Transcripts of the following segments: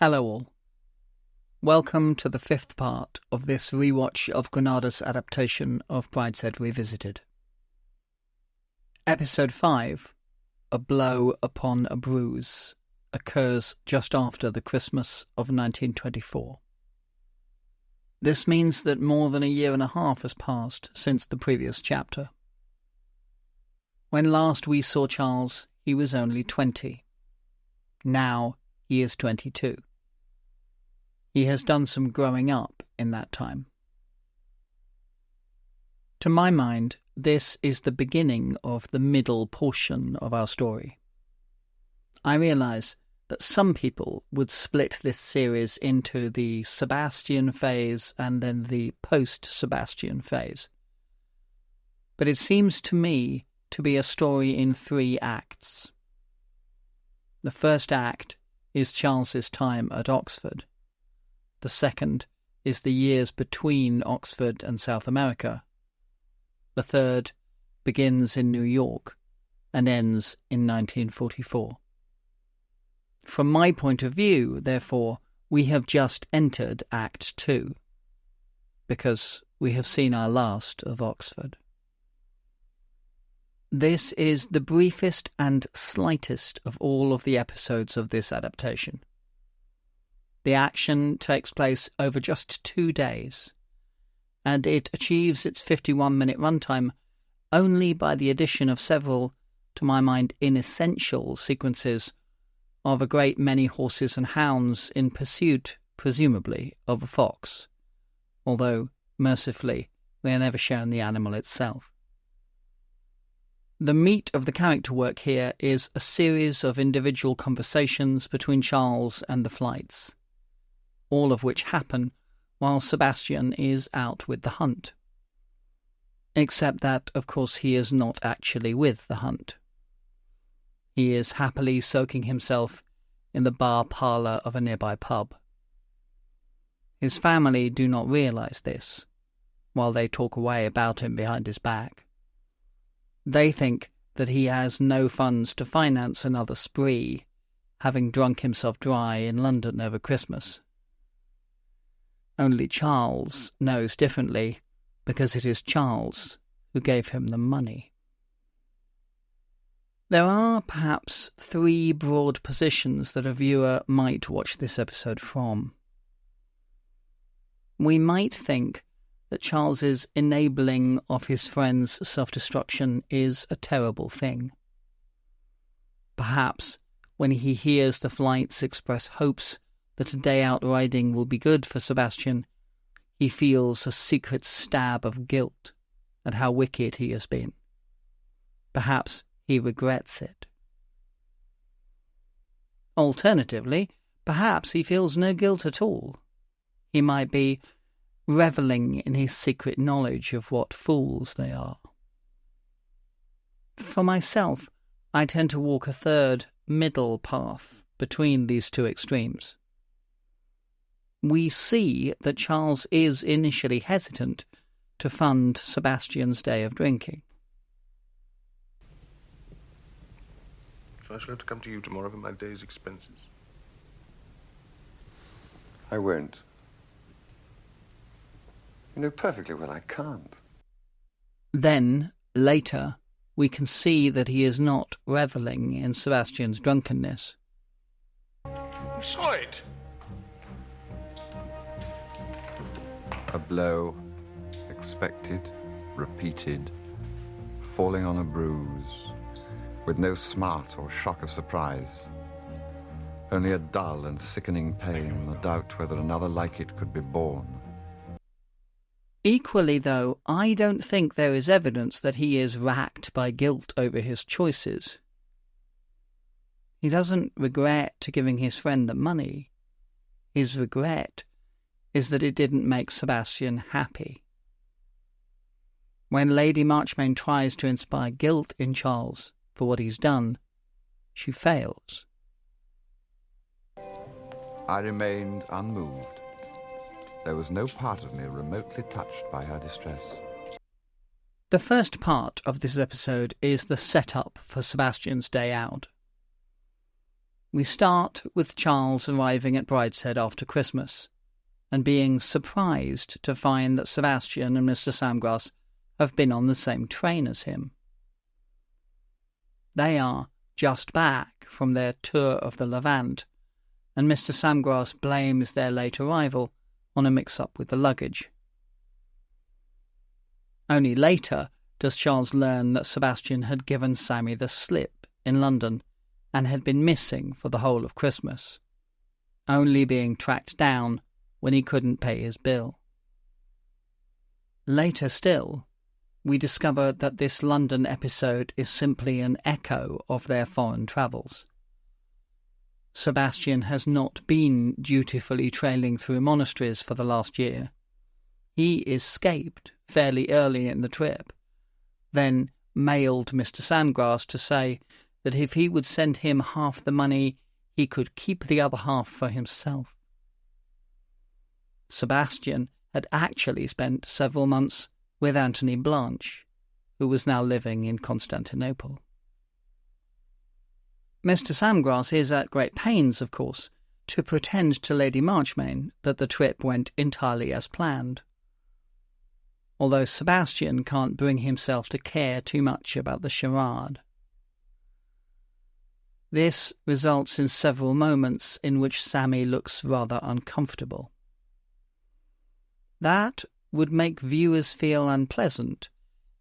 Hello all. Welcome to the fifth part of this rewatch of Granada's adaptation of Brideshead Revisited. Episode 5, A Blow Upon a Bruise, occurs just after the Christmas of 1924. This means that more than a year and a half has passed since the previous chapter. When last we saw Charles, he was only 20. Now he is 22. He has done some growing up in that time. To my mind, this is the beginning of the middle portion of our story. I realise that some people would split this series into the Sebastian phase and then the post-Sebastian phase. But it seems to me to be a story in 3 acts. The first act is Charles's time at Oxford. The second is the years between Oxford and South America. The third begins in New York and ends in 1944. From my point of view, therefore, we have just entered Act 2, because we have seen our last of Oxford. This is the briefest and slightest of all of the episodes of this adaptation. The action takes place over just 2 days, and it achieves its 51-minute runtime only by the addition of several, to my mind, inessential sequences of a great many horses and hounds in pursuit, presumably, of a fox, although, mercifully, we are never shown the animal itself. The meat of the character work here is a series of individual conversations between Charles and the flights, all of which happen while Sebastian is out with the hunt. Except that, of course, he is not actually with the hunt. He is happily soaking himself in the bar parlour of a nearby pub. His family do not realise this, while they talk away about him behind his back. They think that he has no funds to finance another spree, having drunk himself dry in London over Christmas. Only Charles knows differently, because it is Charles who gave him the money. There are perhaps 3 broad positions that a viewer might watch this episode from. We might think that Charles's enabling of his friend's self-destruction is a terrible thing. Perhaps when he hears the flights express hopes that a day out riding will be good for Sebastian, he feels a secret stab of guilt at how wicked he has been. Perhaps he regrets it. Alternatively, perhaps he feels no guilt at all. He might be revelling in his secret knowledge of what fools they are. For myself, I tend to walk a third, middle path between these 2 extremes. We see that Charles is initially hesitant to fund Sebastian's day of drinking. I shall have to come to you tomorrow for my day's expenses. I won't. You know perfectly well I can't. Then, later, we can see that he is not revelling in Sebastian's drunkenness. You saw it! A blow, expected, repeated, falling on a bruise, with no smart or shock of surprise. Only a dull and sickening pain and the doubt whether another like it could be borne. Equally, though, I don't think there is evidence that he is racked by guilt over his choices. He doesn't regret giving his friend the money. His regret is that it didn't make Sebastian happy. When Lady Marchmain tries to inspire guilt in Charles for what he's done, she fails. I remained unmoved. There was no part of me remotely touched by her distress. The first part of this episode is the setup for Sebastian's day out. We start with Charles arriving at Brideshead after Christmas, and being surprised to find that Sebastian and Mr. Samgrass have been on the same train as him. They are just back from their tour of the Levant, and Mr. Samgrass blames their late arrival on a mix-up with the luggage. Only later does Charles learn that Sebastian had given Sammy the slip in London and had been missing for the whole of Christmas, only being tracked down when he couldn't pay his bill. Later still, we discover that this London episode is simply an echo of their foreign travels. Sebastian has not been dutifully trailing through monasteries for the last year. He escaped fairly early in the trip, then mailed Mr. Sandgrass to say that if he would send him half the money, he could keep the other half for himself. Sebastian had actually spent several months with Anthony Blanche, who was now living in Constantinople. Mr. Samgrass is at great pains, of course, to pretend to Lady Marchmain that the trip went entirely as planned, although Sebastian can't bring himself to care too much about the charade. This results in several moments in which Sammy looks rather uncomfortable. That would make viewers feel unpleasant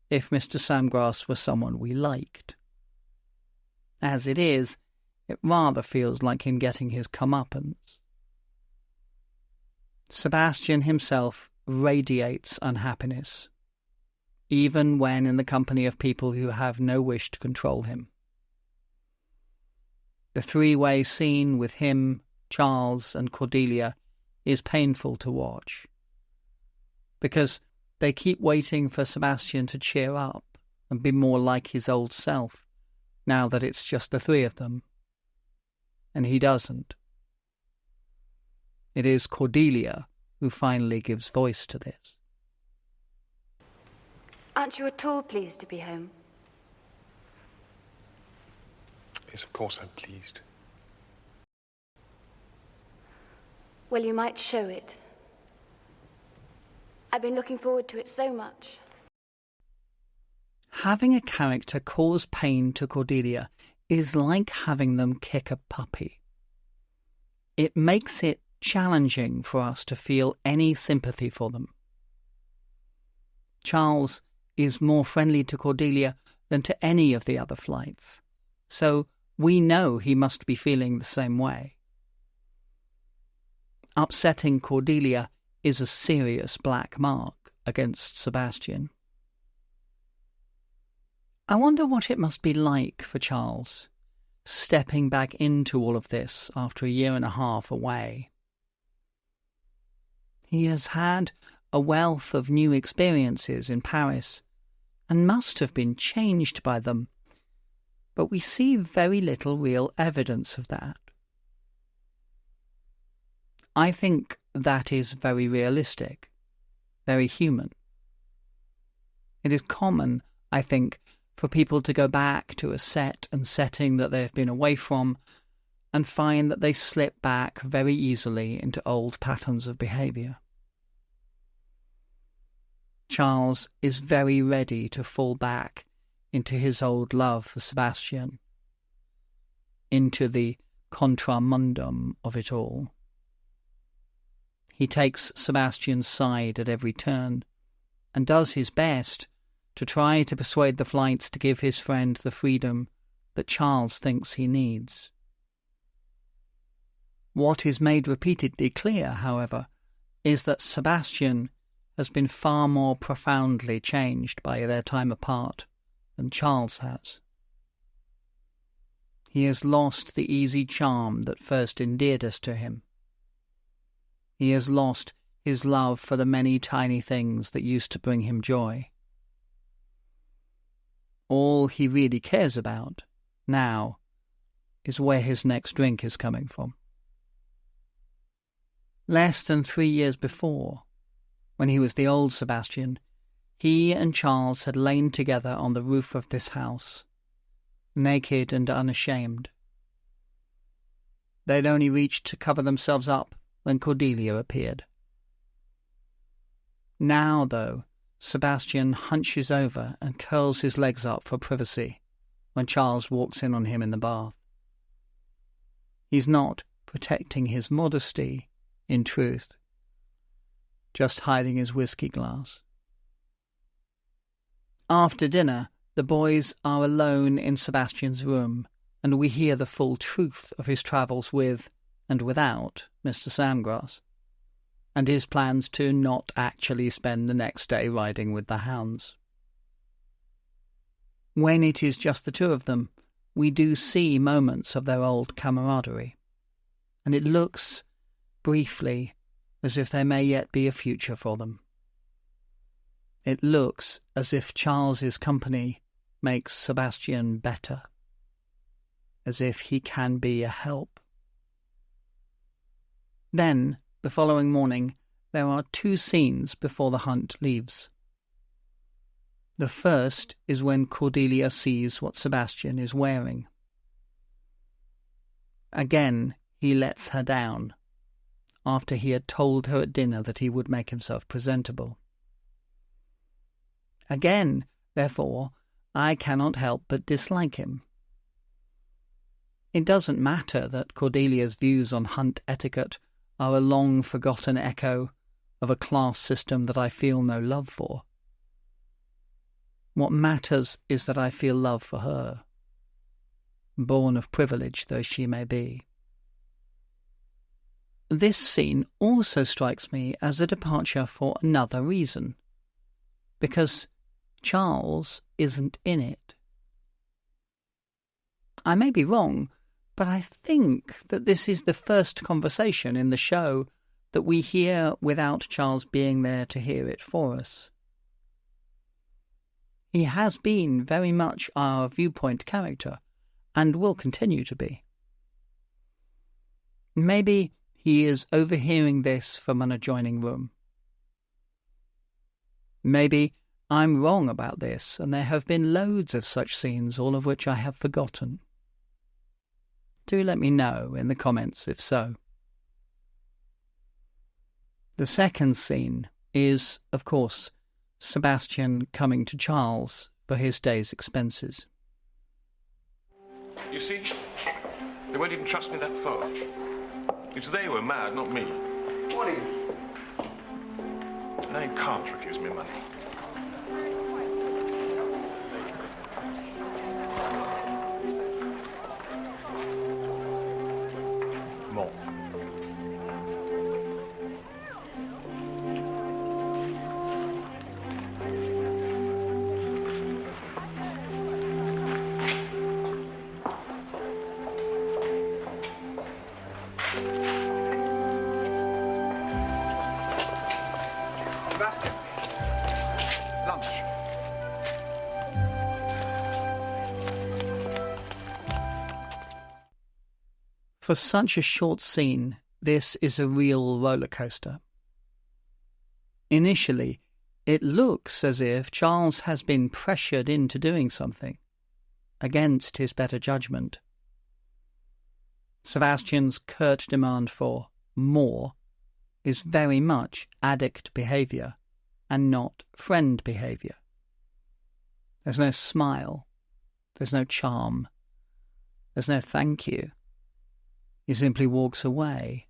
if Mr. Samgrass were someone we liked. As it is, it rather feels like him getting his comeuppance. Sebastian himself radiates unhappiness, even when in the company of people who have no wish to control him. The three-way scene with him, Charles, and Cordelia is painful to watch, because they keep waiting for Sebastian to cheer up and be more like his old self, now that it's just the three of them. And he doesn't. It is Cordelia who finally gives voice to this. Aren't you at all pleased to be home? Yes, of course I'm pleased. Well, you might show it. I've been looking forward to it so much. Having a character cause pain to Cordelia is like having them kick a puppy. It makes it challenging for us to feel any sympathy for them. Charles is more friendly to Cordelia than to any of the other flights, so we know he must be feeling the same way. Upsetting Cordelia is a serious black mark against Sebastian. I wonder what it must be like for Charles, stepping back into all of this after a year and a half away. He has had a wealth of new experiences in Paris and must have been changed by them, but we see very little real evidence of that. I think that is very realistic, very human. It is common, I think, for people to go back to a set and setting that they have been away from and find that they slip back very easily into old patterns of behaviour. Charles is very ready to fall back into his old love for Sebastian, into the contramundum of it all. He takes Sebastian's side at every turn and does his best to try to persuade the flights to give his friend the freedom that Charles thinks he needs. What is made repeatedly clear, however, is that Sebastian has been far more profoundly changed by their time apart than Charles has. He has lost the easy charm that first endeared us to him. He has lost his love for the many tiny things that used to bring him joy. All he really cares about now is where his next drink is coming from. Less than 3 years before, when he was the old Sebastian, he and Charles had lain together on the roof of this house, naked and unashamed. They'd only reached to cover themselves up when Cordelia appeared. Now, though, Sebastian hunches over and curls his legs up for privacy when Charles walks in on him in the bath. He's not protecting his modesty, in truth, just hiding his whiskey glass. After dinner, the boys are alone in Sebastian's room, and we hear the full truth of his travels with and without Mr. Samgrass, and his plans to not actually spend the next day riding with the hounds. When it is just the two of them, we do see moments of their old camaraderie, and it looks, briefly, as if there may yet be a future for them. It looks as if Charles's company makes Sebastian better, as if he can be a help. Then, the following morning, there are 2 scenes before the hunt leaves. The first is when Cordelia sees what Sebastian is wearing. Again, he lets her down, after he had told her at dinner that he would make himself presentable. Again, therefore, I cannot help but dislike him. It doesn't matter that Cordelia's views on hunt etiquette are a long-forgotten echo of a class system that I feel no love for. What matters is that I feel love for her, born of privilege though she may be. This scene also strikes me as a departure for another reason, because Charles isn't in it. I may be wrong, but I think that this is the first conversation in the show that we hear without Charles being there to hear it for us. He has been very much our viewpoint character, and will continue to be. Maybe he is overhearing this from an adjoining room. Maybe I'm wrong about this, and there have been loads of such scenes, all of which I have forgotten. Do let me know in the comments if so. The second scene is, of course, Sebastian coming to Charles for his day's expenses. You see, they won't even trust me that far. It's they who are mad, not me. What are you? They can't refuse me money. More. Sebastian! Lunch. For such a short scene, this is a real roller coaster. Initially, it looks as if Charles has been pressured into doing something, against his better judgment. Sebastian's curt demand for more is very much addict behaviour and not friend behaviour. There's no smile, there's no charm, there's no thank you. He simply walks away.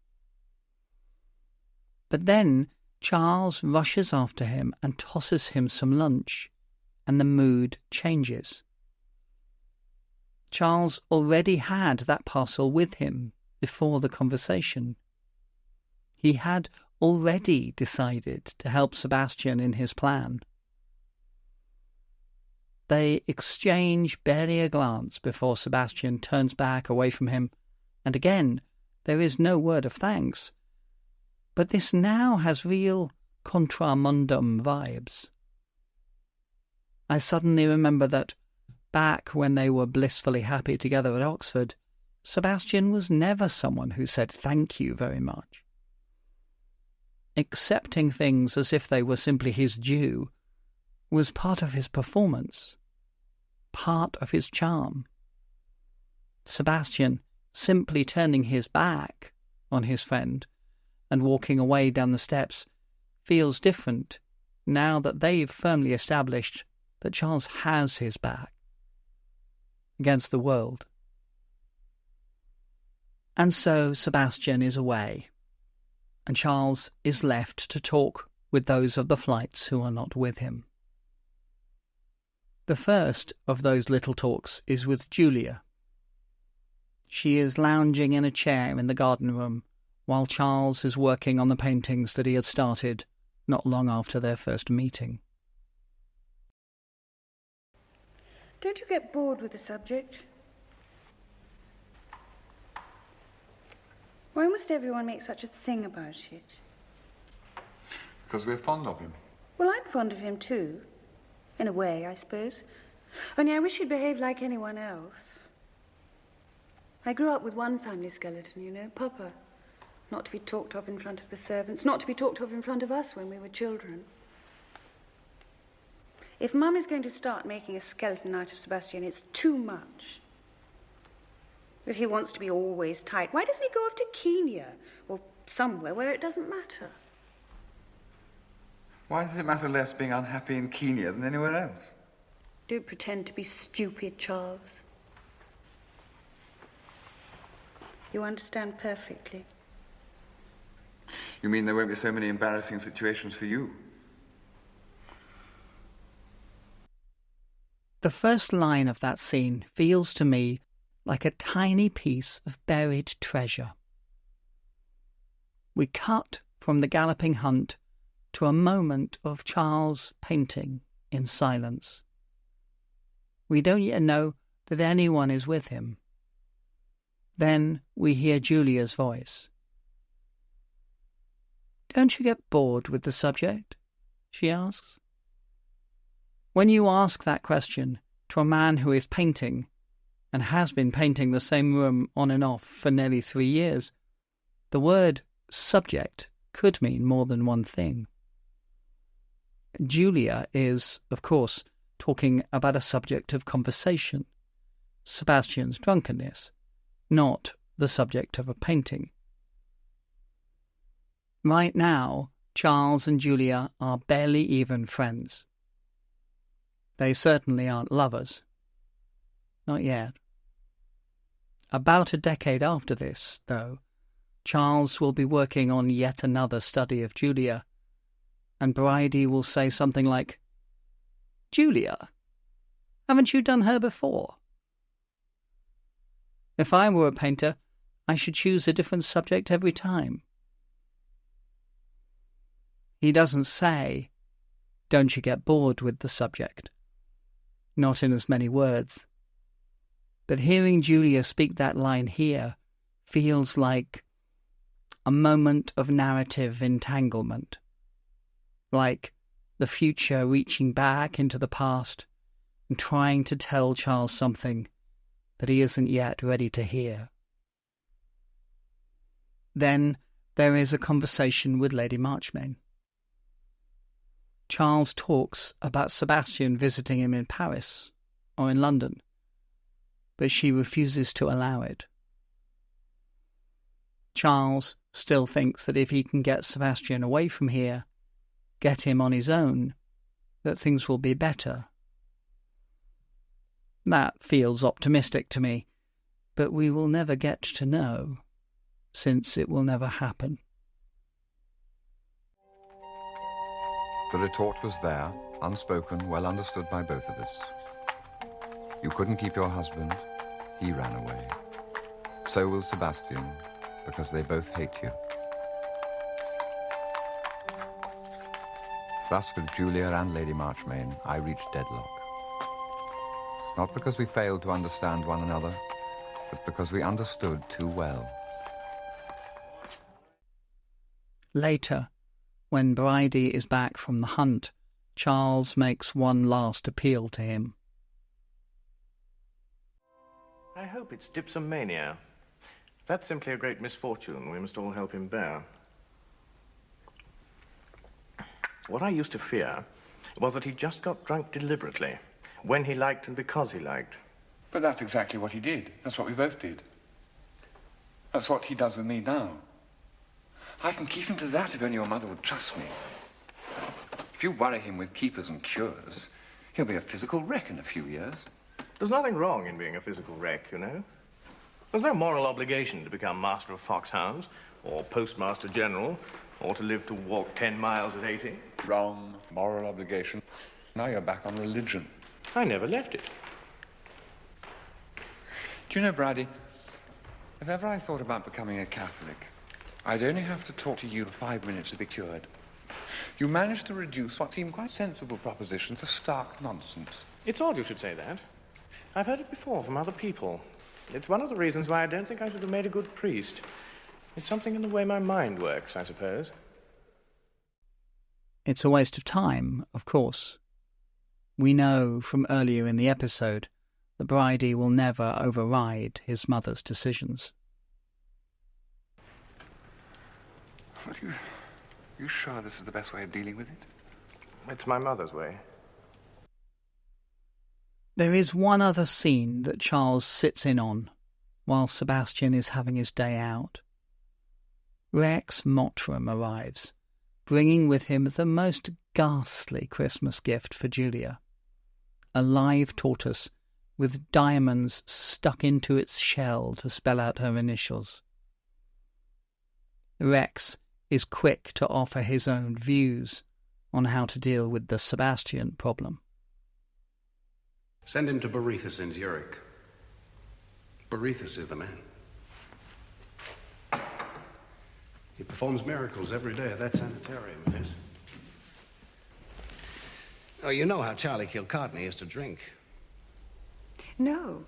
But then Charles rushes after him and tosses him some lunch, and the mood changes. Charles already had that parcel with him before the conversation. He had already decided to help Sebastian in his plan. They exchange barely a glance before Sebastian turns back away from him, and again there is no word of thanks. But this now has real contra mundum vibes. I suddenly remember that, back when they were blissfully happy together at Oxford, Sebastian was never someone who said thank you very much. Accepting things as if they were simply his due was part of his performance, part of his charm. Sebastian simply turning his back on his friend and walking away down the steps feels different now that they've firmly established that Charles has his back against the world. And so Sebastian is away, and Charles is left to talk with those of the flights who are not with him. The first of those little talks is with Julia. She is lounging in a chair in the garden room while Charles is working on the paintings that he had started not long after their first meeting. Don't you get bored with the subject? Why must everyone make such a thing about it? Because we're fond of him. Well, I'm fond of him too. In a way, I suppose. Only I wish he'd behaved like anyone else. I grew up with one family skeleton, you know, Papa. Not to be talked of in front of the servants, not to be talked of in front of us when we were children. If Mum is going to start making a skeleton out of Sebastian, it's too much. If he wants to be always tight, why doesn't he go off to Kenya or somewhere where it doesn't matter? Why does it matter less being unhappy in Kenya than anywhere else? Don't pretend to be stupid, Charles. You understand perfectly. You mean there won't be so many embarrassing situations for you? The first line of that scene feels to me like a tiny piece of buried treasure. We cut from the galloping hunt to a moment of Charles painting in silence. We don't yet know that anyone is with him. Then we hear Julia's voice. "Don't you get bored with the subject?" she asks. When you ask that question to a man who is painting, and has been painting the same room on and off for nearly 3 years, the word subject could mean more than one thing. Julia is, of course, talking about a subject of conversation, Sebastian's drunkenness, not the subject of a painting. Right now, Charles and Julia are barely even friends. They certainly aren't lovers. Not yet. About a decade after this, though, Charles will be working on yet another study of Julia, and Bridey will say something like, "Julia? Haven't you done her before?" If I were a painter, I should choose a different subject every time. He doesn't say, "Don't you get bored with the subject?" Not in as many words. But hearing Julia speak that line here feels like a moment of narrative entanglement, like the future reaching back into the past and trying to tell Charles something that he isn't yet ready to hear. Then there is a conversation with Lady Marchmain. Charles talks about Sebastian visiting him in Paris or in London, but she refuses to allow it. Charles still thinks that if he can get Sebastian away from here, get him on his own, that things will be better. That feels optimistic to me, but we will never get to know, since it will never happen. The retort was there, unspoken, well understood by both of us. You couldn't keep your husband, he ran away. So will Sebastian, because they both hate you. Thus, with Julia and Lady Marchmain, I reached deadlock. Not because we failed to understand one another, but because we understood too well. Later, when Bridey is back from the hunt, Charles makes one last appeal to him. I hope it's dipsomania. That's simply a great misfortune we must all help him bear. What I used to fear was that he just got drunk deliberately, when he liked and because he liked. But that's exactly what he did. That's what we both did. That's what he does with me now. I can keep him to that if only your mother would trust me. If you worry him with keepers and cures, he'll be a physical wreck in a few years. There's nothing wrong in being a physical wreck, you know. There's no moral obligation to become master of foxhounds, or postmaster general, or to live to walk 10 miles at 80. Wrong. Moral obligation. Now you're back on religion. I never left it. Do you know, Bridey, if ever I thought about becoming a Catholic, I'd only have to talk to you for 5 minutes to be cured. You managed to reduce what seemed quite sensible proposition to stark nonsense. It's odd you should say that. I've heard it before from other people. It's one of the reasons why I don't think I should have made a good priest. It's something in the way my mind works, I suppose. It's a waste of time, of course. We know from earlier in the episode that Bridey will never override his mother's decisions. Are you sure this is the best way of dealing with it? It's my mother's way. There is one other scene that Charles sits in on while Sebastian is having his day out. Rex Mottram arrives, bringing with him the most ghastly Christmas gift for Julia, a live tortoise with diamonds stuck into its shell to spell out her initials. Rex is quick to offer his own views on how to deal with the Sebastian problem. Send him to Boreas in Zurich. Boreas is the man. He performs miracles every day at that sanitarium of his. Oh, you know how Charlie Kilcartney used to drink. No.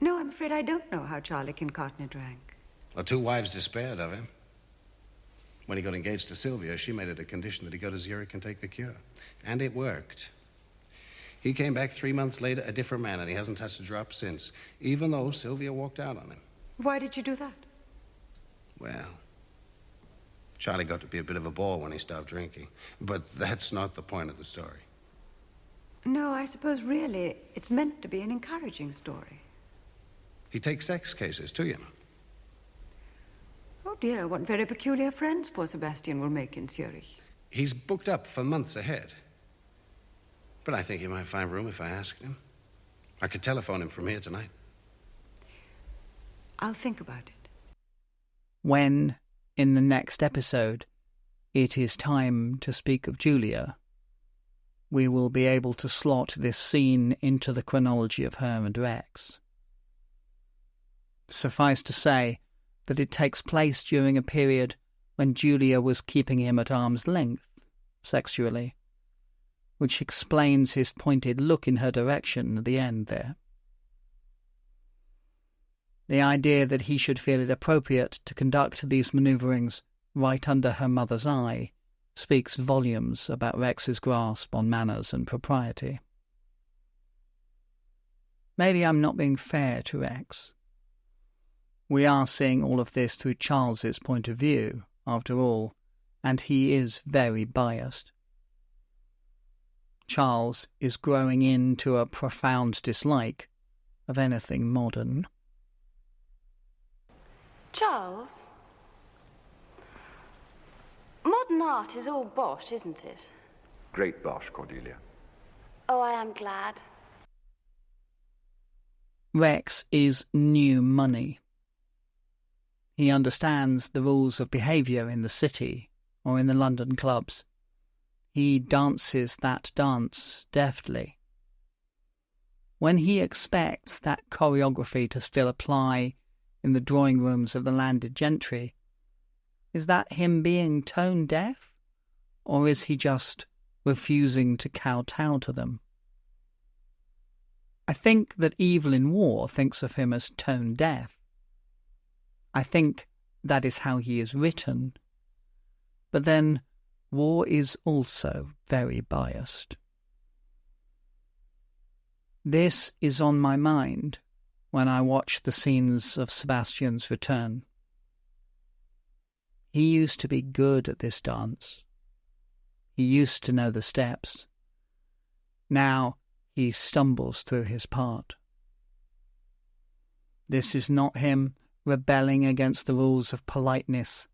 No, I'm afraid I don't know how Charlie Kilcartney drank. Well, 2 wives despaired of him. When he got engaged to Sylvia, she made it a condition that he go to Zurich and take the cure. And it worked. He came back 3 months later, a different man, and he hasn't touched a drop since, even though Sylvia walked out on him. Why did you do that? Well, Charlie got to be a bit of a bore when he stopped drinking. But that's not the point of the story. No, I suppose really it's meant to be an encouraging story. He takes sex cases, too, you know. Oh dear, what very peculiar friends poor Sebastian will make in Zurich. He's booked up for months ahead. But I think he might find room if I asked him. I could telephone him from here tonight. I'll think about it. When, in the next episode, it is time to speak of Julia, we will be able to slot this scene into the chronology of her and Rex. Suffice to say that it takes place during a period when Julia was keeping him at arm's length, sexually, which explains his pointed look in her direction at the end there. The idea that he should feel it appropriate to conduct these manoeuvrings right under her mother's eye speaks volumes about Rex's grasp on manners and propriety. Maybe I'm not being fair to Rex. We are seeing all of this through Charles's point of view, after all, and he is very biased. Charles is growing into a profound dislike of anything modern. Charles? Modern art is all bosh, isn't it? Great bosh, Cordelia. Oh, I am glad. Rex is new money. He understands the rules of behaviour in the city or in the London clubs. He dances that dance deftly. When he expects that choreography to still apply in the drawing rooms of the landed gentry, is that him being tone deaf, or is he just refusing to kowtow to them? I think that Evelyn Waugh thinks of him as tone deaf. I think that is how he is written. But then, Waugh is also very biased. This is on my mind when I watch the scenes of Sebastian's return. He used to be good at this dance. He used to know the steps. Now he stumbles through his part. This is not him rebelling against the rules of politeness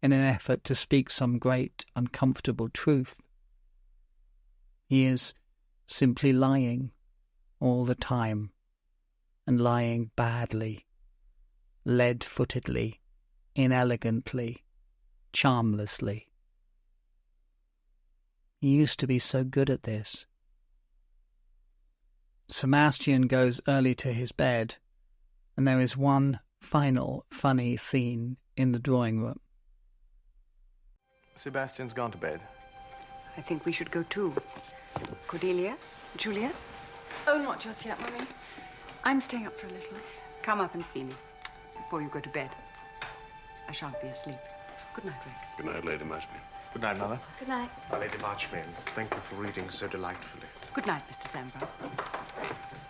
in an effort to speak some great, uncomfortable truth. He is simply lying all the time, and lying badly, lead-footedly, inelegantly, charmlessly. He used to be so good at this. Sebastian goes early to his bed, and there is one final funny scene in the drawing room. Sebastian's gone to bed. I think we should go too. Cordelia? Julia? Oh, not just yet, Mummy. I'm staying up for a little. Come up and see me before you go to bed. I shan't be asleep. Good night, Rex. Good night, Lady Marchmain. Good night, Mother. Good night. My Lady Marchmain, thank you for reading so delightfully. Good night, Mr. Sambrose.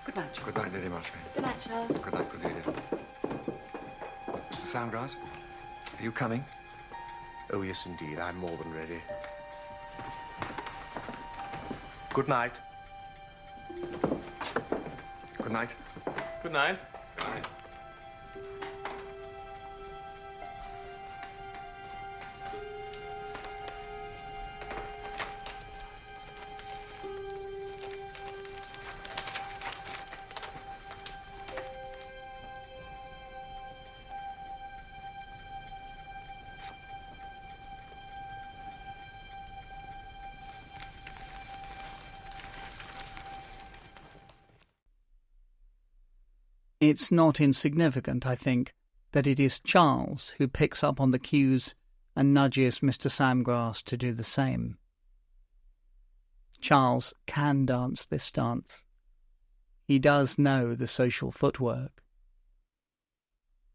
Good night, Julia. Good night, Lady Marchmain. Good night, Charles. Good night, Cordelia. Mr. Samgrass, are you coming? Oh, yes, indeed. I'm more than ready. Good night. Good night. Good night. Good night. It's not insignificant, I think, that it is Charles who picks up on the cues and nudges Mr. Samgrass to do the same. Charles can dance this dance. He does know the social footwork.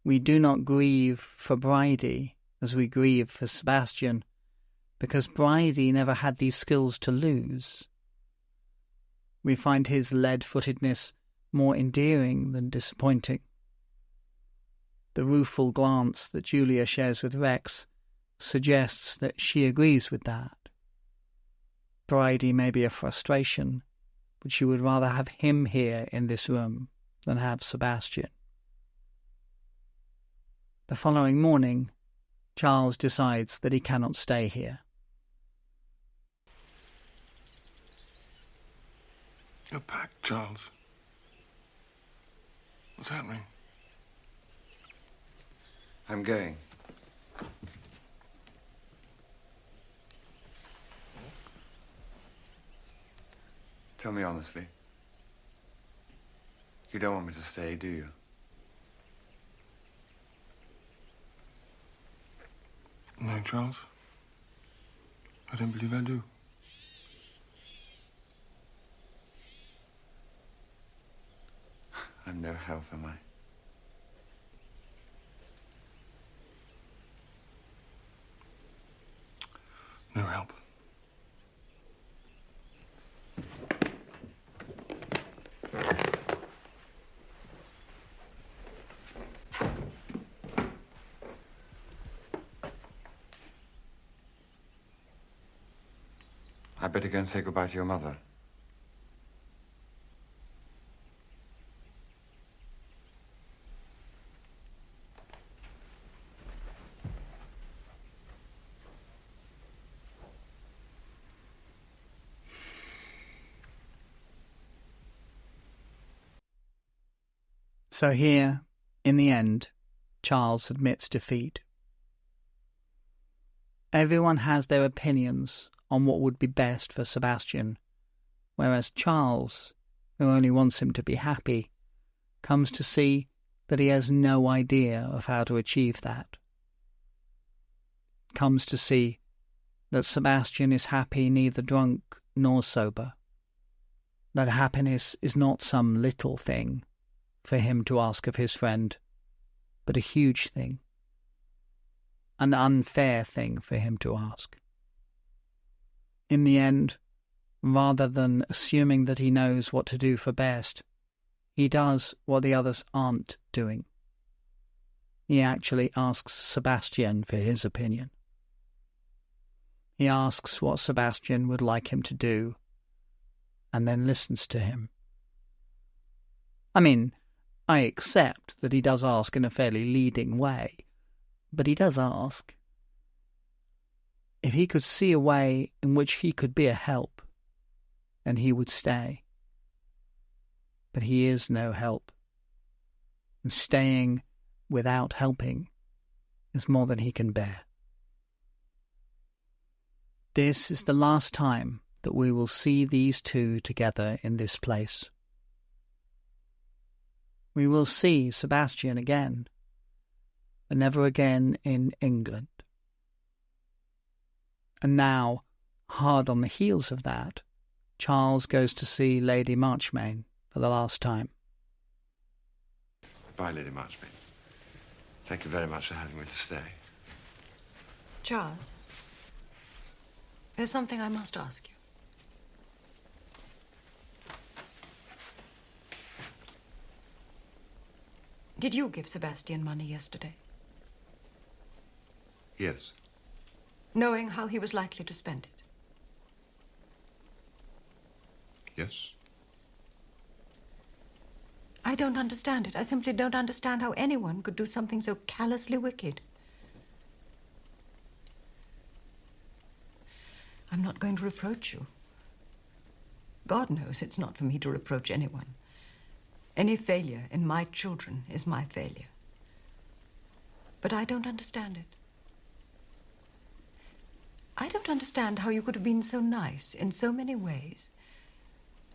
We do not grieve for Bridey as we grieve for Sebastian, because Bridey never had these skills to lose. We find his lead-footedness more endearing than disappointing. The rueful glance that Julia shares with Rex suggests that she agrees with that. Bridey may be a frustration, but she would rather have him here in this room than have Sebastian. The following morning, Charles decides that he cannot stay here. You're packed, Charles. What's happening? I'm going. Tell me honestly. You don't want me to stay, do you? No, Charles. I don't believe I do. I'm no help, am I? No help. I'd better go and say goodbye to your mother. So here, in the end, Charles admits defeat. Everyone has their opinions on what would be best for Sebastian, whereas Charles, who only wants him to be happy, comes to see that he has no idea of how to achieve that. Comes to see that Sebastian is happy neither drunk nor sober. That happiness is not some little thing for him to ask of his friend, but a huge thing. An unfair thing for him to ask. In the end, rather than assuming that he knows what to do for best, he does what the others aren't doing. He actually asks Sebastian for his opinion. He asks what Sebastian would like him to do, and then listens to him. I mean, I accept that he does ask in a fairly leading way, but he does ask. If he could see a way in which he could be a help, then he would stay. But he is no help, and staying without helping is more than he can bear. This is the last time that we will see these two together in this place. We will see Sebastian again, but never again in England. And now, hard on the heels of that, Charles goes to see Lady Marchmain for the last time. Bye, Lady Marchmain. Thank you very much for having me to stay. Charles, there's something I must ask you. Did you give Sebastian money yesterday? Yes. Knowing how he was likely to spend it? Yes. I don't understand it. I simply don't understand how anyone could do something so callously wicked. I'm not going to reproach you. God knows it's not for me to reproach anyone. Any failure in my children is my failure. But I don't understand it. I don't understand how you could have been so nice in so many ways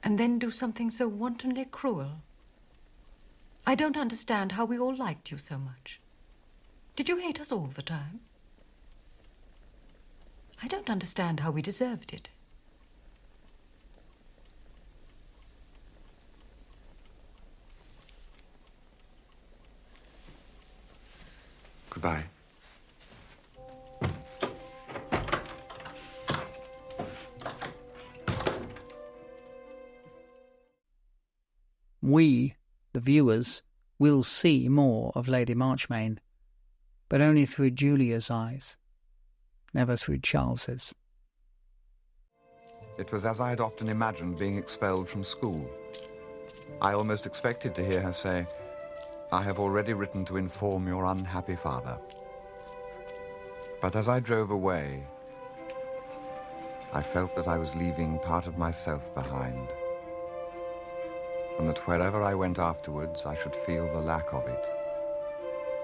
and then do something so wantonly cruel. I don't understand how we all liked you so much. Did you hate us all the time? I don't understand how we deserved it. Goodbye. We, the viewers, will see more of Lady Marchmain, but only through Julia's eyes, never through Charles's. It was as I had often imagined being expelled from school. I almost expected to hear her say, "I have already written to inform your unhappy father." But as I drove away, I felt that I was leaving part of myself behind, and that wherever I went afterwards, I should feel the lack of it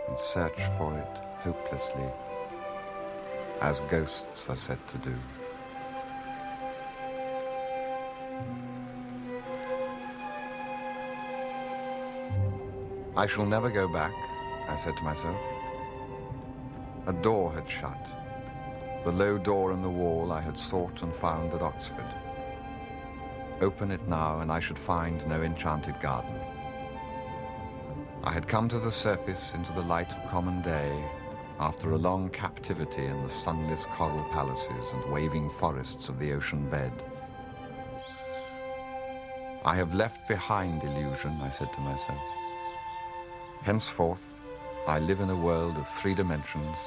and search for it hopelessly, as ghosts are said to do. I shall never go back, I said to myself. A door had shut, the low door in the wall I had sought and found at Oxford. Open it now, and I should find no enchanted garden. I had come to the surface into the light of common day after a long captivity in the sunless coral palaces and waving forests of the ocean bed. I have left behind illusion, I said to myself. Henceforth, I live in a world of 3 dimensions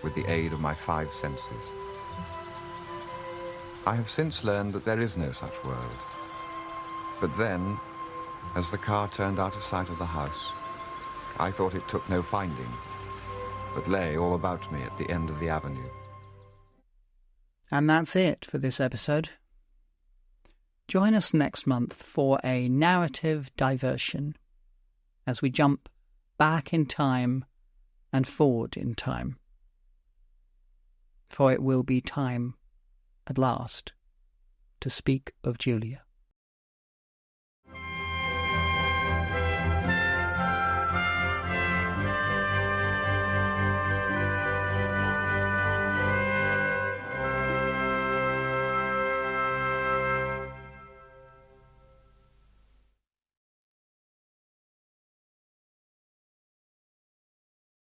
with the aid of my 5 senses. I have since learned that there is no such world. But then, as the car turned out of sight of the house, I thought it took no finding, but lay all about me at the end of the avenue. And that's it for this episode. Join us next month for a narrative diversion as we jump back in time and forward in time. For it will be time, at last, to speak of Julia.